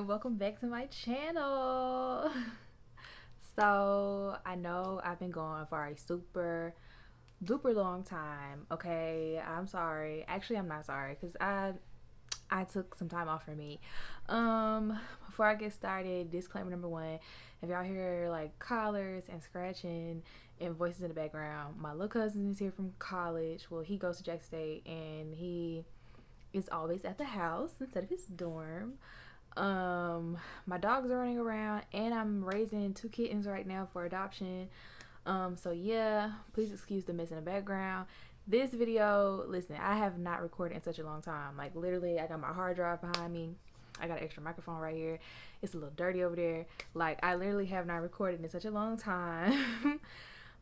and welcome back to my channel. So I know I've been going for a super duper long time. Okay, I'm sorry. Actually, I'm not sorry because I took some time off for me. Before I get started, disclaimer number one: if y'all hear like collars and scratching and voices in the background, my little cousin is here from college. Well, he goes to Jackson State and he is always at the house instead of his dorm. My dogs are running around, and I'm raising two kittens right now for adoption. So yeah, please excuse the mess in the background. This video, listen, I have not recorded in such a long time. Like literally, I got my hard drive behind me. I got an extra microphone right here. It's a little dirty over there. Like I literally have not recorded in such a long time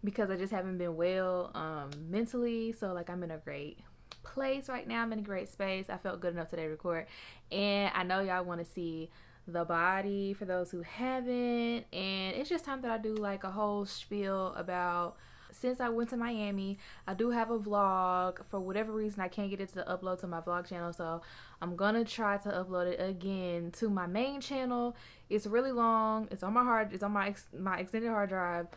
because I just haven't been well mentally. So like I'm in a great place right now. I'm in a great space. I felt good enough today to record, and I know y'all want to see the body for those who haven't, and it's just time that I do like a whole spiel about since I went to Miami. I do have a vlog. For whatever reason I can't get it to upload to my vlog channel, so I'm gonna try to upload it again to my main channel. It's really long. It's on my extended hard drive,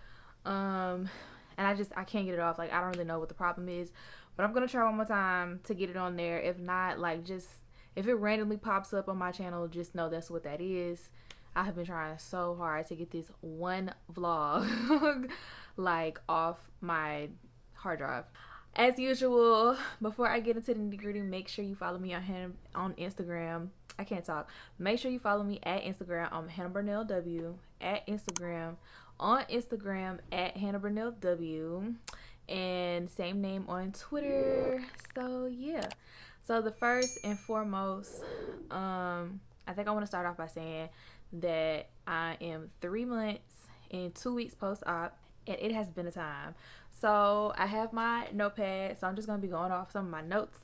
and I can't get it off. Like I don't really know what the problem is, but I'm gonna try one more time to get it on there. If not, like just if it randomly pops up on my channel, just know that's what that is. I have been trying so hard to get this one vlog like off my hard drive. As usual, before I get into the nitty-gritty, make sure you follow me on Instagram. I can't talk. Make sure you follow me at Instagram. I'm Hannah Burnell W at Instagram. On Instagram at Hannah Burnell W, and same name on Twitter. So yeah. So the first and foremost, I think I want to start off by saying that I am 3 months and 2 weeks post-op, and it has been a time. So I have my notepad, so I'm just gonna be going off some of my notes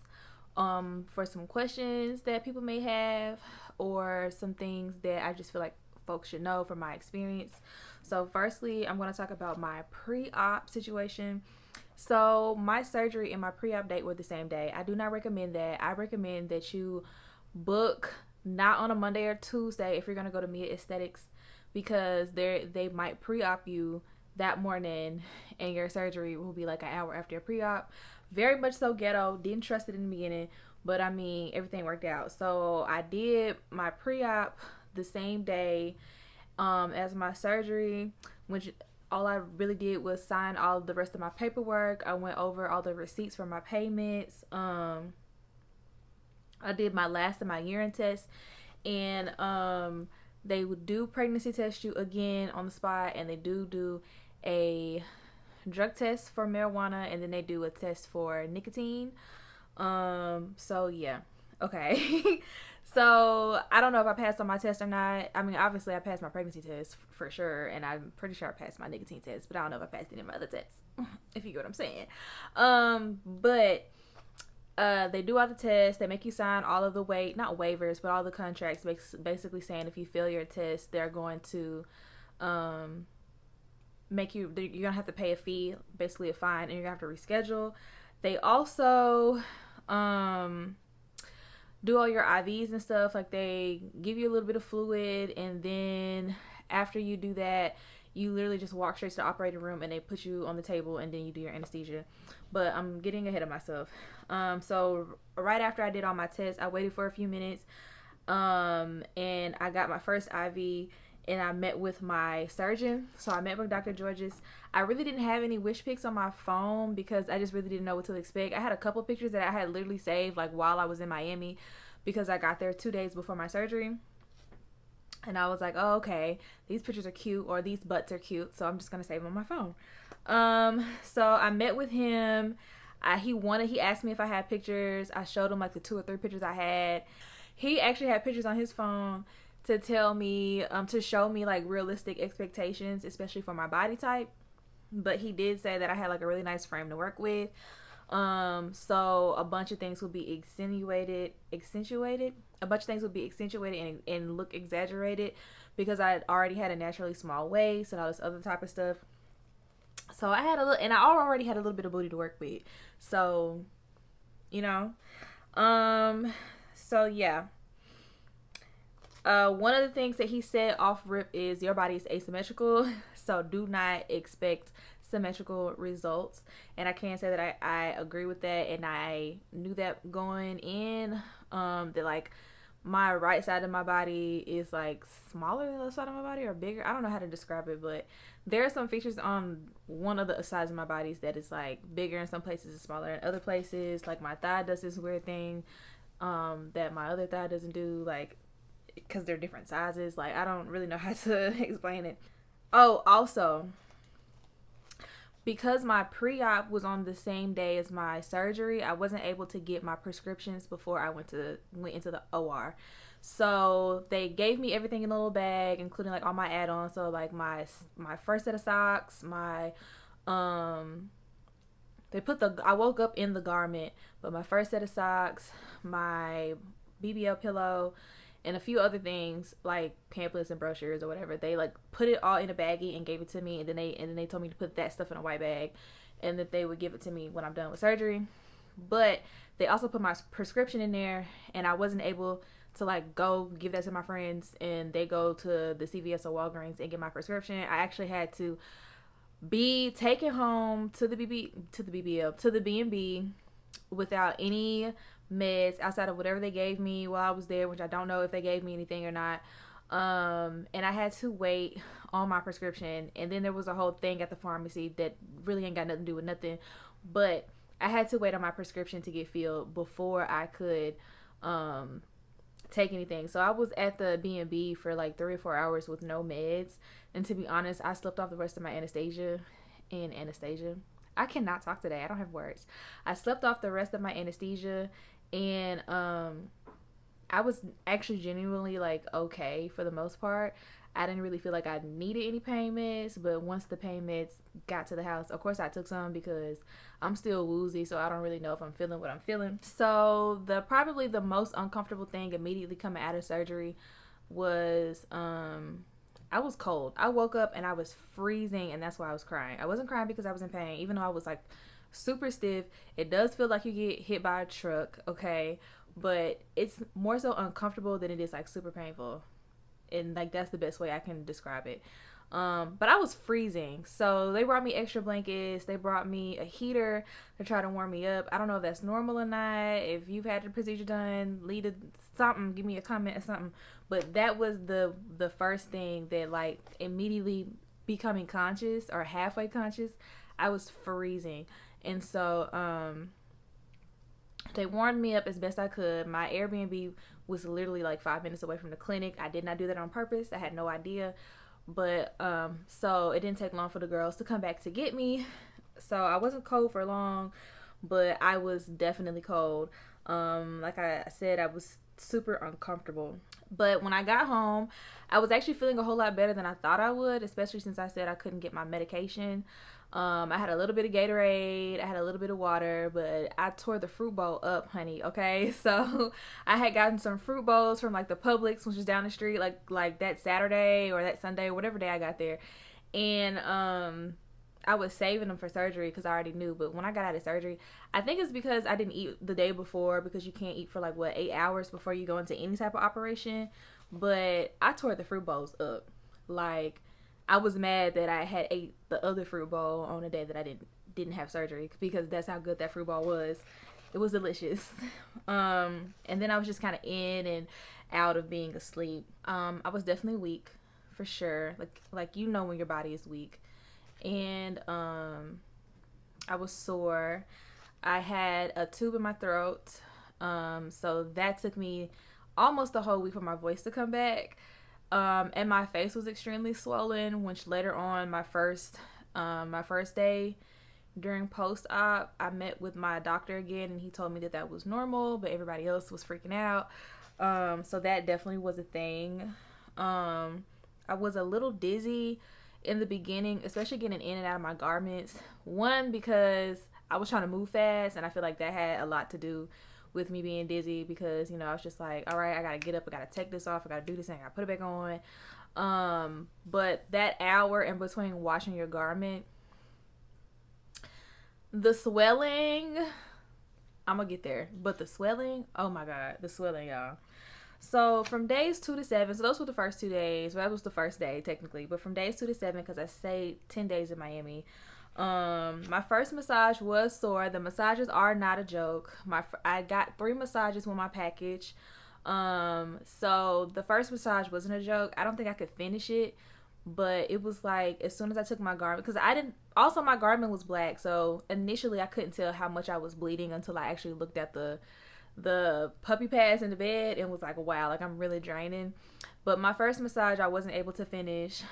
for some questions that people may have, or some things that I just feel like folks should know from my experience. So firstly, I'm going to talk about my pre-op situation. So my surgery and my pre-op date were the same day. I do not recommend that. I recommend that you book not on a Monday or Tuesday if you're going to go to Mia Aesthetics, because they might pre-op you that morning and your surgery will be like an hour after your pre-op. Very much so ghetto. Didn't trust it in the beginning, but I mean everything worked out. So I did my pre-op the same day as my surgery, which all I really did was sign all of the rest of my paperwork. I went over all the receipts for my payments. I did my last of my urine test, and they would do pregnancy test you again on the spot, and they do a drug test for marijuana, and then they do a test for nicotine. So yeah. Okay. So I don't know if I passed on my test or not. I mean, obviously I passed my pregnancy test for sure, and I'm pretty sure I passed my nicotine test, but I don't know if I passed any of my other tests, if you get what I'm saying. But they do all the tests. They make you sign all of the not waivers, but all the contracts, basically saying if you fail your test, they're going to you're gonna have to pay a fee, basically a fine, and you're gonna have to reschedule. They also do all your IVs and stuff. Like they give you a little bit of fluid, and then after you do that, you literally just walk straight to the operating room and they put you on the table, and then you do your anesthesia. But I'm getting ahead of myself. So right after I did all my tests, I waited for a few minutes, and I got my first IV, and I met with my surgeon. So I met with Dr. Georges. I really didn't have any wish pics on my phone because I just really didn't know what to expect. I had a couple pictures that I had literally saved like while I was in Miami, because I got there 2 days before my surgery. And I was like, oh, okay, these pictures are cute, or these butts are cute, so I'm just going to save them on my phone. So I met with him. He asked me if I had pictures. I showed him like the 2 or 3 pictures I had. He actually had pictures on his phone to tell me, to show me like realistic expectations, especially for my body type. But he did say that I had like a really nice frame to work with. So a bunch of things will be accentuated. A bunch of things will be accentuated and look exaggerated because I already had a naturally small waist and all this other type of stuff. So I already had a little bit of booty to work with. So, you know, so yeah. One of the things that he said off rip is your body is asymmetrical, so do not expect symmetrical results. And I can say that I agree with that, and I knew that going in. That like my right side of my body is like smaller than the other side of my body or bigger. I don't know how to describe it, but there are some features on one of the sides of my bodies that is like bigger in some places and smaller in other places. Like my thigh does this weird thing that my other thigh doesn't do, like because they're different sizes. Like I don't really know how to explain it. Oh, also, because my pre-op was on the same day as my surgery, I wasn't able to get my prescriptions before I went into the OR. So they gave me everything in a little bag, including like all my add-ons. So like my first set of socks, my they put I woke up in the garment, but my first set of socks, my BBL pillow, and a few other things like pamphlets and brochures or whatever. They like put it all in a baggie and gave it to me, and then they told me to put that stuff in a white bag, and that they would give it to me when I'm done with surgery. But they also put my prescription in there, and I wasn't able to like go give that to my friends and they go to the CVS or Walgreens and get my prescription. I actually had to be taken home to the B&B without any meds outside of whatever they gave me while I was there, which I don't know if they gave me anything or not. And I had to wait on my prescription, and then there was a whole thing at the pharmacy that really ain't got nothing to do with nothing, but I had to wait on my prescription to get filled before I could take anything. So I was at the B&B for like 3 or 4 hours with no meds, and to be honest, I slept off the rest of my anesthesia. I cannot talk today. I don't have words. I slept off the rest of my anesthesia, and I was actually genuinely like okay for the most part. I didn't really feel like I needed any pain meds, but once the pain meds got to the house, of course I took some because I'm still woozy, so I don't really know if I'm feeling what I'm feeling. So probably the most uncomfortable thing immediately coming out of surgery was I was cold. I woke up and I was freezing, and that's why I was crying. I wasn't crying because I was in pain, even though I was like super stiff. It does feel like you get hit by a truck, okay? But it's more so uncomfortable than it is like super painful. And like that's the best way I can describe it. But I was freezing, so they brought me extra blankets. They brought me a heater to try to warm me up. I don't know if that's normal or not. If you've had the procedure done, something, give me a comment or something. But that was the first thing that like immediately becoming conscious or halfway conscious, I was freezing. And so they warmed me up as best I could. My Airbnb was literally like 5 minutes away from the clinic. I did not do that on purpose. I had no idea. But so it didn't take long for the girls to come back to get me. So I wasn't cold for long, but I was definitely cold. Like I said, I was super uncomfortable. But when I got home, I was actually feeling a whole lot better than I thought I would, especially since I said I couldn't get my medication. I had a little bit of Gatorade, I had a little bit of water, but I tore the fruit bowl up, honey, okay? So I had gotten some fruit bowls from like the Publix, which is down the street, like that Saturday or that Sunday or whatever day I got there. And I was saving them for surgery because I already knew. But when I got out of surgery, I think it's because I didn't eat the day before, because you can't eat for like 8 hours before you go into any type of operation. But I tore the fruit bowls up. Like, I was mad that I had ate the other fruit bowl on a day that I didn't have surgery, because that's how good that fruit bowl was. It was delicious. And then I was just kind of in and out of being asleep. I was definitely weak, for sure. Like you know when your body is weak. And I was sore. I had a tube in my throat. So that took me almost a whole week for my voice to come back. And my face was extremely swollen, which later on my first day during post-op, I met with my doctor again, and he told me that was normal, but everybody else was freaking out. So that definitely was a thing. I was a little dizzy in the beginning, especially getting in and out of my garments. One, because I was trying to move fast, and I feel like that had a lot to do with me being dizzy, because, you know, I was just like, all right, I gotta get up, I gotta take this off, I gotta do this thing, I gotta put it back on. But that hour in between washing your garment, the swelling, I'm gonna get there, but the swelling, oh my god, the swelling, y'all. So from days 2 to 7, so those were the first 2 days. Well, that was the first day technically, but from days 2 to 7, because I stayed 10 days in Miami. My first massage was sore. The massages are not a joke. I got 3 massages with my package. So the first massage wasn't a joke. I don't think I could finish it, but it was like as soon as I took my garment, because I didn't. Also, my garment was black, so initially I couldn't tell how much I was bleeding until I actually looked at the puppy pads in the bed and was like, wow, like I'm really draining. But my first massage I wasn't able to finish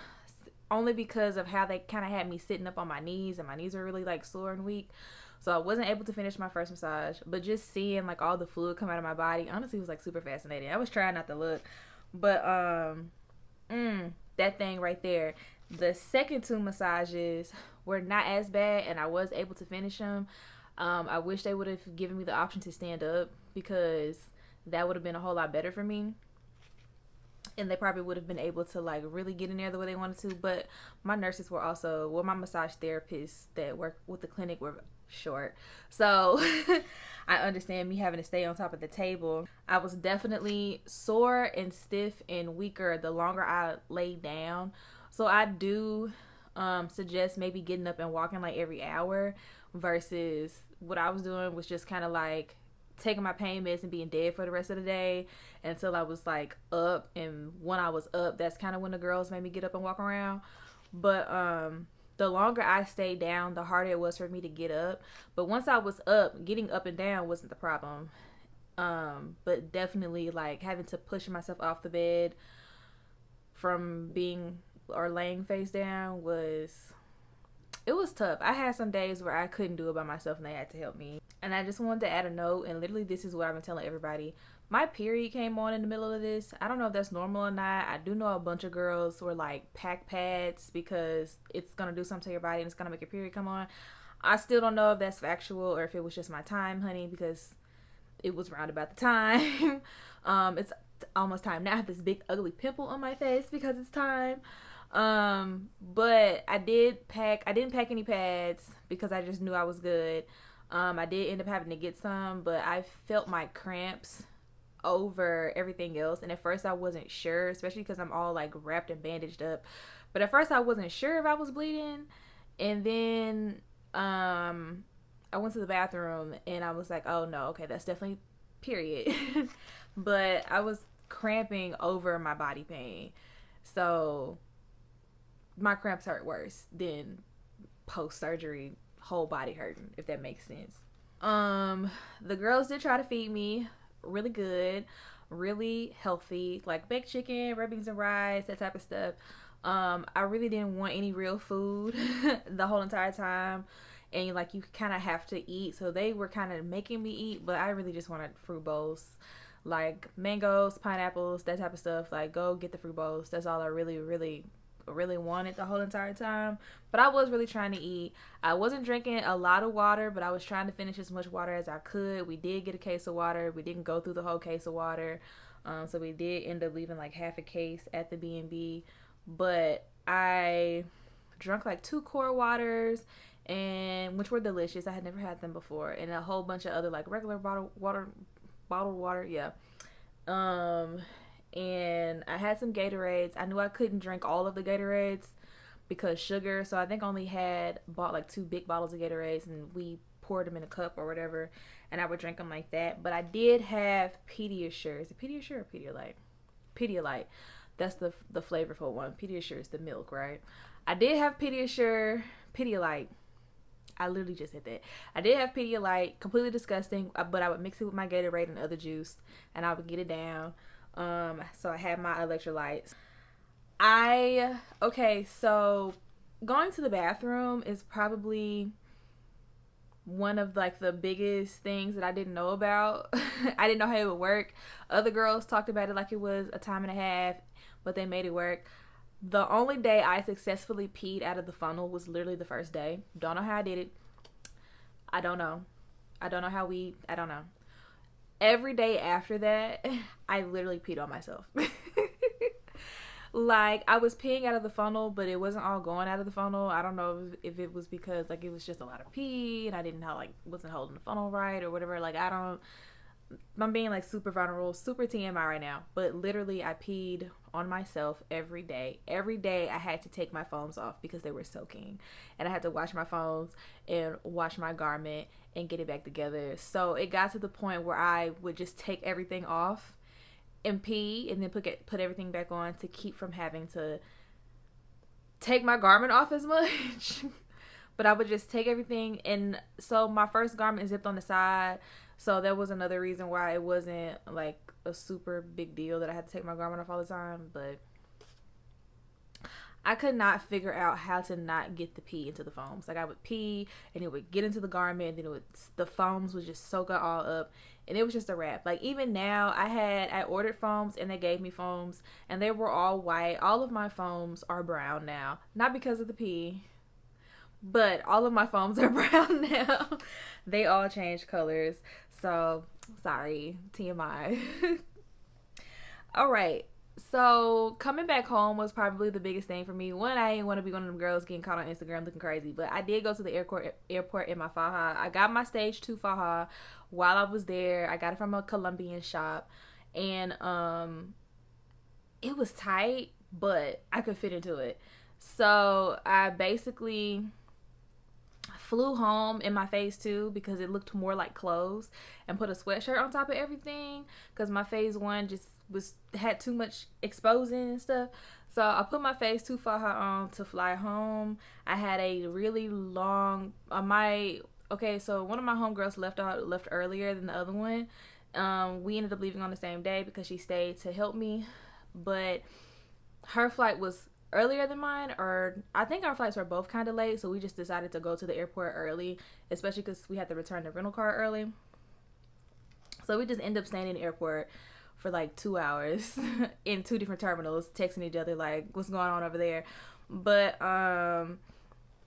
only because of how they kind of had me sitting up on my knees, and my knees were really like sore and weak. So I wasn't able to finish my first massage, but just seeing like all the fluid come out of my body honestly was like super fascinating. I was trying not to look, but that thing right there. The second 2 massages were not as bad, and I was able to finish them. I wish they would have given me the option to stand up, because that would have been a whole lot better for me. And they probably would have been able to like really get in there the way they wanted to. But my nurses were also, well, my massage therapists that work with the clinic were short. So I understand me having to stay on top of the table. I was definitely sore and stiff and weaker the longer I laid down. So I do suggest maybe getting up and walking like every hour, versus what I was doing was just kind of like taking my pain meds and being dead for the rest of the day until I was like up. And when I was up, that's kind of when the girls made me get up and walk around. But the longer I stayed down, the harder it was for me to get up. But once I was up, getting up and down wasn't the problem. But definitely like having to push myself off the bed from being or laying face down was tough. I had some days where I couldn't do it by myself and they had to help me. And I just wanted to add a note, and literally this is what I've been telling everybody. My period came on in the middle of this. I don't know if that's normal or not. I do know a bunch of girls were like pack pads because it's going to do something to your body and it's going to make your period come on. I still don't know if that's factual or if it was just my time, honey, because it was round about the time. It's almost time now. I have this big ugly pimple on my face because it's time. But I didn't pack any pads because I just knew I was good. I did end up having to get some, but I felt my cramps over everything else. And at first I wasn't sure, especially because I'm all like wrapped and bandaged up. But at first I wasn't sure if I was bleeding. And then, I went to the bathroom and I was like, oh no, okay, that's definitely period. But I was cramping over my body pain. So my cramps hurt worse than post-surgery whole body hurting, if that makes sense. The girls did try to feed me really good, really healthy, like baked chicken, red beans and rice, that type of stuff. I really didn't want any real food the whole entire time, and like you kind of have to eat, so they were kind of making me eat, but I really just wanted fruit bowls, like mangoes, pineapples, that type of stuff. Like, go get the fruit bowls. That's all I really wanted the whole entire time. But I was really trying to eat. I wasn't drinking a lot of water, but I was trying to finish as much water as I could. We did get a case of water. We didn't go through the whole case of water, so we did end up leaving like half a case at the B&B. But I drank like 2 core waters, and which were delicious. I had never had them before, and a whole bunch of other like regular bottled water, yeah. And I had some Gatorades. I knew I couldn't drink all of the Gatorades because sugar, so I think I only bought like 2 big bottles of Gatorades, and we poured them in a cup or whatever, and I would drink them like that. But I did have Pediasure. Is it Pediasure or Pedialyte? Pedialyte. That's the flavorful one. Pediasure is the milk, right? I did have Pedialyte. I literally just said that. I did have Pedialyte. Completely disgusting, but I would mix it with my Gatorade and other juice, and I would get it down. So I had my electrolytes. So going to the bathroom is probably one of like the biggest things that I didn't know about. I didn't know how it would work. Other girls talked about it like it was a time and a half, but they made it work. The only day I successfully peed out of the funnel was literally the first day. Don't know how I did it. I don't know. I don't know. Every day after that, I literally peed on myself. Like, I was peeing out of the funnel, but it wasn't all going out of the funnel. I don't know if it was because, like, it was just a lot of pee, and I wasn't holding the funnel right or whatever. Like, I'm being like super vulnerable, super TMI right now, but literally I peed on myself every day. Every day I had to take my phones off because they were soaking, and I had to wash my phones and wash my garment and get it back together. So it got to the point where I would just take everything off and pee and then put everything back on to keep from having to take my garment off as much. But I would just take everything, and so my first garment zipped on the side. So that was another reason why it wasn't like a super big deal that I had to take my garment off all the time. But I could not figure out how to not get the pee into the foams. Like I would pee and it would get into the garment, and then the foams would just soak it all up, and it was just a wrap. Like even now, I ordered foams and they gave me foams, and they were all white. All of my foams are brown now, not because of the pee, but all of my foams are brown now. They all changed colors. So, sorry, TMI. All right. So, coming back home was probably the biggest thing for me. One, I didn't want to be one of them girls getting caught on Instagram looking crazy, but I did go to the airport in my faja. I got my stage 2 faja while I was there. I got it from a Colombian shop, and it was tight, but I could fit into it. So, I basically flew home in my phase 2 because it looked more like clothes, and put a sweatshirt on top of everything because my phase 1 just had too much exposing and stuff. So I put my phase 2 faja on to fly home. I had a really long so one of my homegirls left earlier than the other one. We ended up leaving on the same day because she stayed to help me, but her flight was earlier than mine, or I think our flights were both kind of late, so we just decided to go to the airport early, especially because we had to return the rental car early. So we just ended up staying in the airport for like 2 hours in 2 different terminals, texting each other like, what's going on over there. But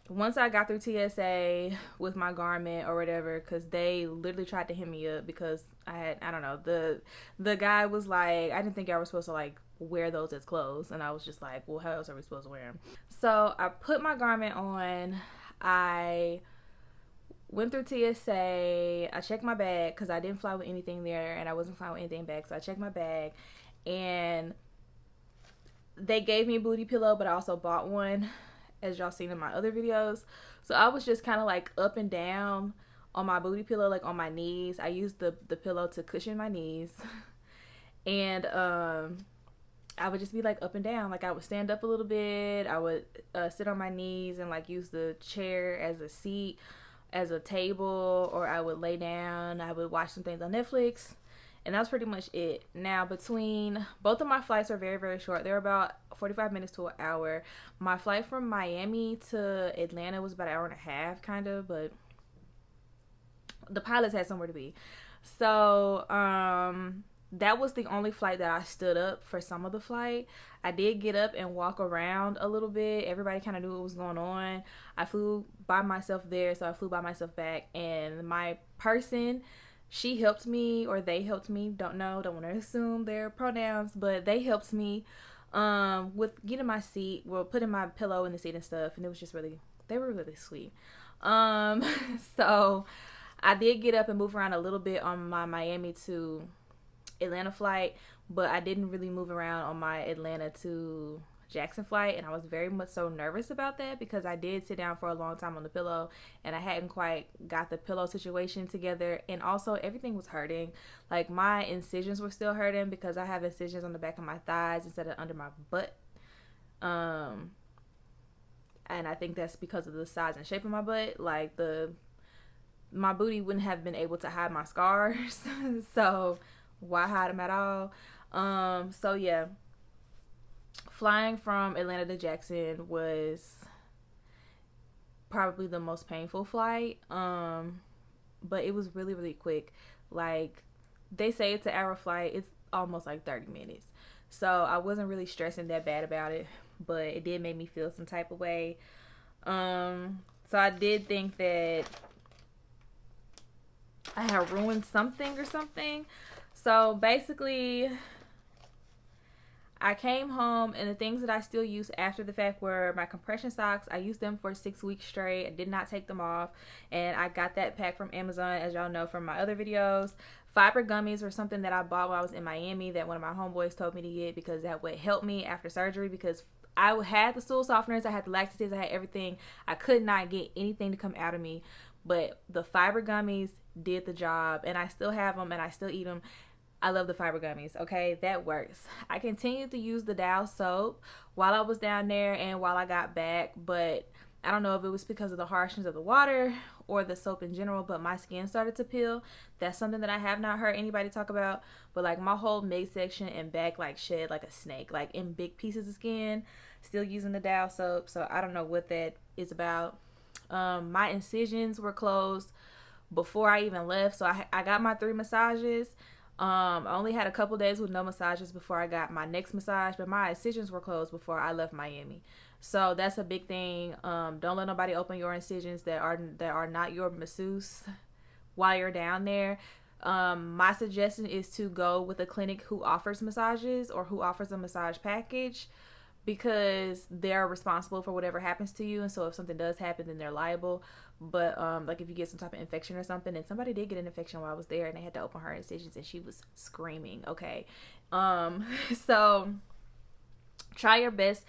once I got through TSA with my garment or whatever, because they literally tried to hit me up because I don't know, the guy was like, I didn't think I was supposed to like wear those as clothes, and I was just like, well, how else are we supposed to wear them? So I put my garment on, I went through TSA, I checked my bag because I didn't fly with anything there, and I wasn't flying with anything back, so I checked my bag, and they gave me a booty pillow, but I also bought one, as y'all seen in my other videos. So I was just kind of like up and down on my booty pillow, like on my knees. I used the pillow to cushion my knees, and I would just be like up and down. Like I would stand up a little bit, I would sit on my knees and like use the chair as a seat, as a table, or I would lay down. I would watch some things on Netflix, and that's pretty much it. Now, between both of my flights were very, very short. They were about 45 minutes to an hour. My flight from Miami to Atlanta was about an hour and a half, kind of, but the pilots had somewhere to be. So, that was the only flight that I stood up for some of the flight. I did get up and walk around a little bit. Everybody kind of knew what was going on. I flew by myself there, so I flew by myself back. And my person, she helped me, or they helped me. Don't know. Don't want to assume their pronouns, but they helped me with getting my seat, well, putting my pillow in the seat and stuff. And it was just they were really sweet. So I did get up and move around a little bit on my Miami to Atlanta flight, but I didn't really move around on my Atlanta to Jackson flight, and I was very much so nervous about that because I did sit down for a long time on the pillow, and I hadn't quite got the pillow situation together, and also everything was hurting. Like my incisions were still hurting because I have incisions on the back of my thighs instead of under my butt, and I think that's because of the size and shape of my butt. Like my booty wouldn't have been able to hide my scars, so why hide them at all? So yeah, flying from Atlanta to Jackson was probably the most painful flight. But it was really, really quick. Like they say it's an hour flight, it's almost like 30 minutes. So I wasn't really stressing that bad about it, but it did make me feel some type of way. So I did think that I had ruined something or something. So basically, I came home, and the things that I still use after the fact were my compression socks. I used them for 6 weeks straight. I did not take them off, and I got that pack from Amazon, as y'all know from my other videos. Fiber gummies were something that I bought while I was in Miami that one of my homeboys told me to get because that would help me after surgery, because I had the stool softeners, I had the laxatives, I had everything. I could not get anything to come out of me, but the fiber gummies did the job, and I still have them, and I still eat them. I love the fiber gummies, okay? That works. I continued to use the Dow soap while I was down there and while I got back, but I don't know if it was because of the harshness of the water or the soap in general, but my skin started to peel. That's something that I have not heard anybody talk about, but like my whole midsection and back like shed like a snake, like in big pieces of skin, still using the Dow soap, so I don't know what that is about. My incisions were closed before I even left, so I got my 3 massages. I only had a couple days with no massages before I got my next massage, but my incisions were closed before I left Miami. So that's a big thing. Don't let nobody open your incisions that are not your masseuse while you're down there. My suggestion is to go with a clinic who offers massages or who offers a massage package, because they're responsible for whatever happens to you, and so if something does happen, then they're liable. But like if you get some type of infection or something, and somebody did get an infection while I was there, and they had to open her incisions, and she was screaming. Okay, so try your best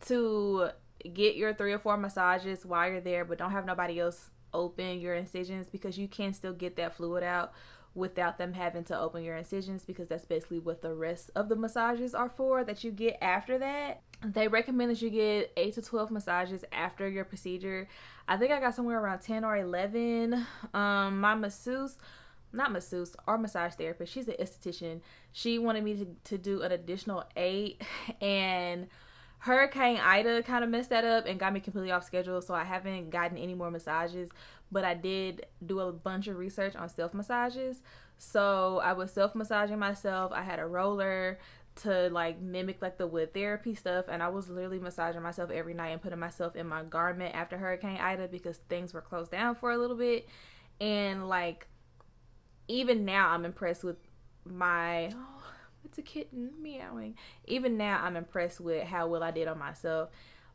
to get your 3 or 4 massages while you're there, but don't have nobody else open your incisions, because you can still get that fluid out without them having to open your incisions, because that's basically what the rest of the massages are for that you get after that. They recommend that you get 8 to 12 massages after your procedure. I think I got somewhere around 10 or 11. My masseuse, not masseuse, or massage therapist, she's an esthetician. She wanted me to do an additional 8, and Hurricane Ida kind of messed that up and got me completely off schedule, so I haven't gotten any more massages, but I did do a bunch of research on self-massages. So I was self-massaging myself. I had a roller to like mimic like the wood therapy stuff, and I was literally massaging myself every night and putting myself in my garment after Hurricane Ida, because things were closed down for a little bit. And like even now I'm impressed with my it's a kitten meowing. Even now I'm impressed with how well I did on myself.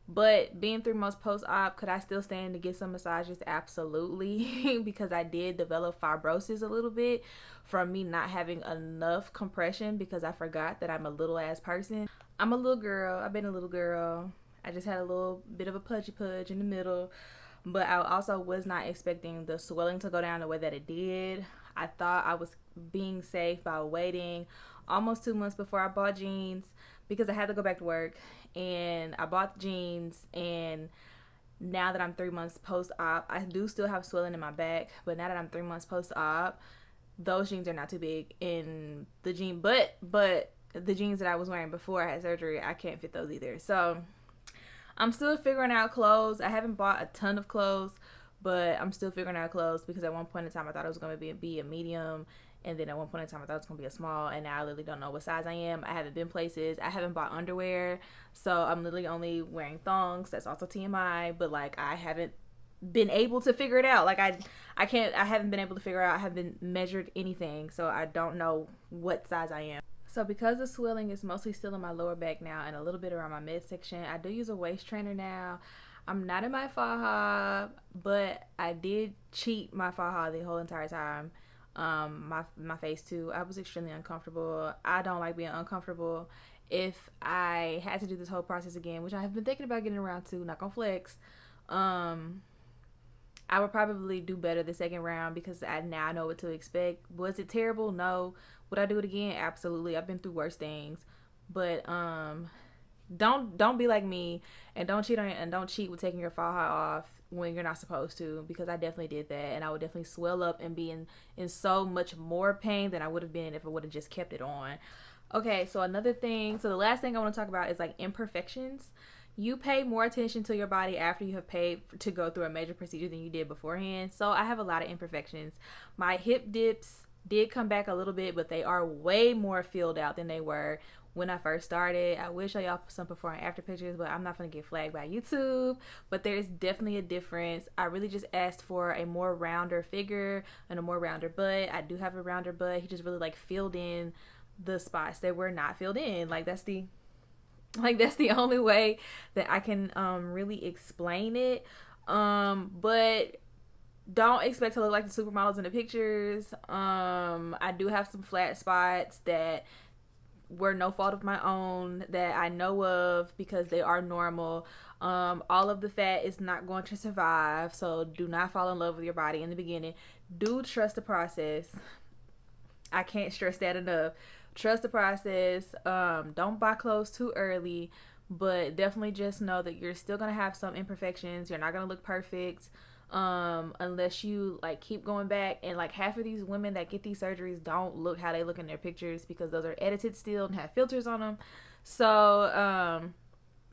But being 3 months post-op, could I still stand to get some massages? Absolutely. Because I did develop fibrosis a little bit from me not having enough compression, because I forgot that I'm a little ass person. I'm a little girl. I've been a little girl. I just had a little bit of a pudgy pudge in the middle. But I also was not expecting the swelling to go down the way that it did. I thought I was being safe by waiting almost 2 months before I bought jeans, because I had to go back to work, and I bought the jeans. And now that I'm 3 months post-op, I do still have swelling in my back, but now that I'm 3 months post-op, those jeans are not too big in the jean, but the jeans that I was wearing before I had surgery, I can't fit those either. So I'm still figuring out clothes. I haven't bought a ton of clothes, but I'm still figuring out clothes, because at one point in time I thought it was going to be a medium, and then at one point in time I thought it was going to be a small, and now I literally don't know what size I am. I haven't been places. I haven't bought underwear, so I'm literally only wearing thongs. That's also TMI, but like I haven't been able to figure it out. Like I haven't been able to figure out. I haven't measured anything, so I don't know what size I am. So because the swelling is mostly still in my lower back now and a little bit around my midsection, I do use a waist trainer now. I'm not in my faja, but I did cheat my faja the whole entire time. My face too. I was extremely uncomfortable. I don't like being uncomfortable. If I had to do this whole process again, which I have been thinking about getting around to, not gonna flex, I would probably do better the second round, because I now know what to expect. Was it terrible? No. Would I do it again? Absolutely. I've been through worse things. But don't be like me, and don't cheat with taking your faja off when you're not supposed to, because I definitely did that, and I would definitely swell up and be in so much more pain than I would have been if I would have just kept it on. Okay, so the last thing I want to talk about is like imperfections. You pay more attention to your body after you have paid to go through a major procedure than you did beforehand. So I have a lot of imperfections. My hip dips did come back a little bit, but they are way more filled out than they were when I first started. I wish I y'all put some before and after pictures, but I'm not going to get flagged by YouTube. But there's definitely a difference. I really just asked for a more rounder figure and a more rounder butt. I do have a rounder butt. He just really like filled in the spots that were not filled in. Like that's the Like that's the only way that I can really explain it. But don't expect to look like the supermodels in the pictures. I do have some flat spots that were no fault of my own that I know of because they are normal. All of the fat is not going to survive, so do not fall in love with your body in the beginning. Do trust the process. I can't stress that enough. Trust the process. Don't buy clothes too early, but definitely just know that you're still gonna have some imperfections. You're not gonna look perfect, unless you like keep going back. And like half of these women that get these surgeries don't look how they look in their pictures because those are edited still and have filters on them. So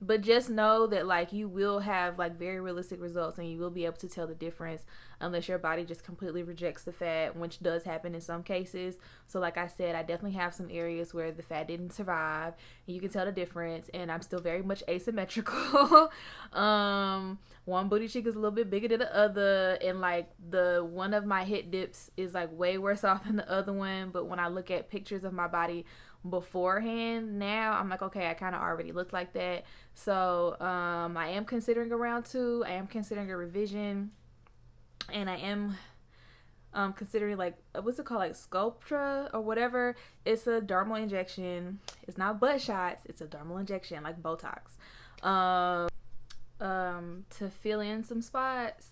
but just know that like you will have like very realistic results and you will be able to tell the difference unless your body just completely rejects the fat, which does happen in some cases. So like I said, I definitely have some areas where the fat didn't survive and you can tell the difference, and I'm still very much asymmetrical. One booty cheek is a little bit bigger than the other, and like the one of my hip dips is like way worse off than the other one. But when I look at pictures of my body beforehand, now I'm like, okay, I kind of already look like that. So I am considering a round 2. I am considering a revision, and I am considering like what's it called, like Sculptra or whatever. It's a dermal injection. It's not butt shots. It's a dermal injection like Botox, to fill in some spots.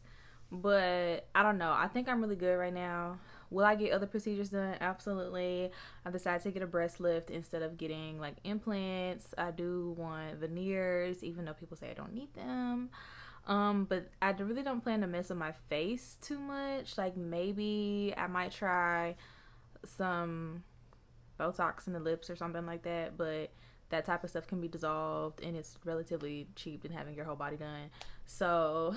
But I don't know. I think I'm really good right now. Will I get other procedures done? Absolutely. I decided to get a breast lift instead of getting like implants. I do want veneers, even though people say I don't need them. But I really don't plan to mess with my face too much. Like maybe I might try some Botox in the lips or something like that. But that type of stuff can be dissolved and it's relatively cheap than having your whole body done. So,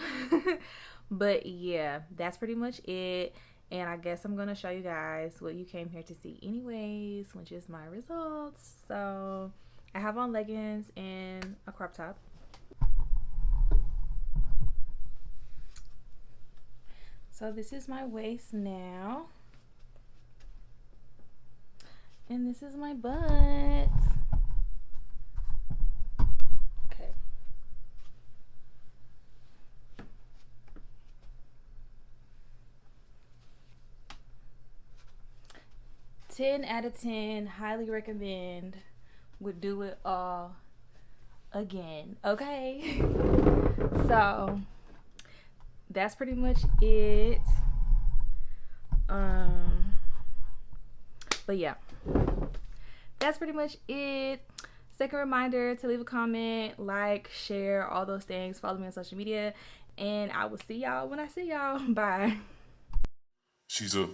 but yeah, that's pretty much it. And I guess I'm going to show you guys what you came here to see anyways, which is my results. So I have on leggings and a crop top. So this is my waist now. And this is my butt. Okay. 10 out of 10, highly recommend. Would do it all again. Okay. So that's pretty much it. But yeah, that's pretty much it. Second reminder to leave a comment, like, share, all those things. Follow me on social media, and I will see y'all when I see y'all. Bye. She's a